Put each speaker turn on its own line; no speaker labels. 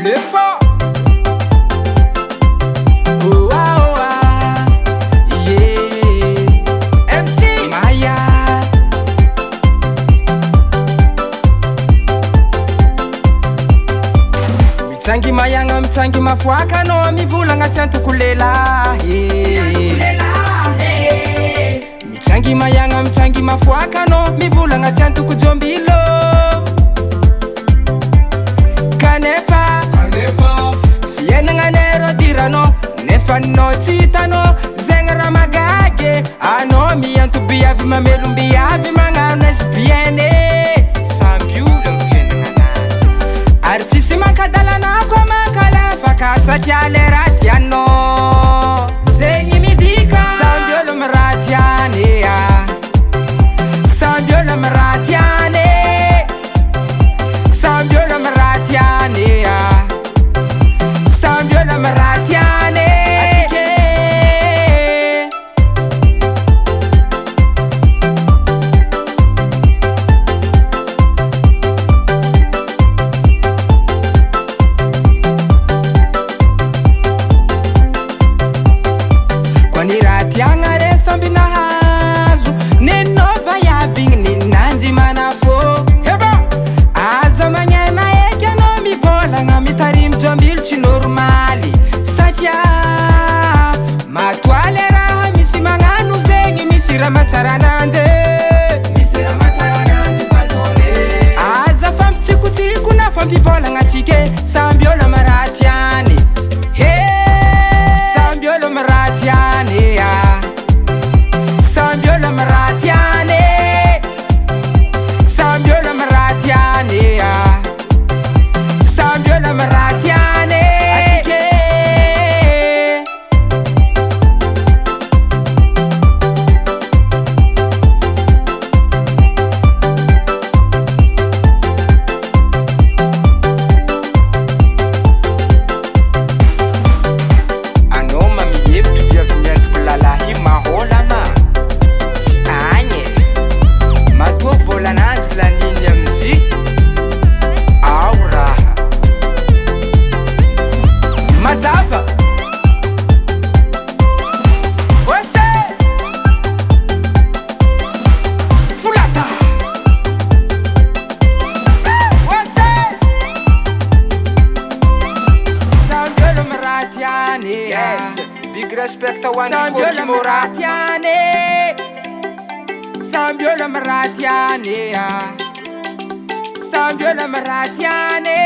Nefa Mitsangi mayanga mitsangi mafuaka no mivulanga tiantukulela Mitsangi mayanga mitsangi mafuaka no mivulanga tiantukujombilo Kanefa fienanga nero dirano nefa no titano zengara magage ano miantu biavi mamelu biavi mangano esbiene sambiule mfienanga nati artisi makadalana kwa makalefa kasati aleratiano zengi midika sambiole maratiane ya sambiole maratiane sambiole maratiane ya sambiole maratiane Ratiangare sambina hazu ninova ya ving ninanji manafo heba azamanyana ekeno mi vola ngamitarim jombilchi normali satya matwalera misimanganu zengi misira macharananje fatole aza famchikutiku na fambi vola ngachike sambiola maratiani sambiola maratiani Sambiola maratiane Sambiola maratiane Sambiola maratiane Anoma miyevtu vya vimyantu kulala hima hola ma vola nanzi la nini ya muziki au raha mazava wese fulata wese Sambiola maratiane yes big respect to one Sambiola maratiane Sambiola maratiane Sambiola maratiane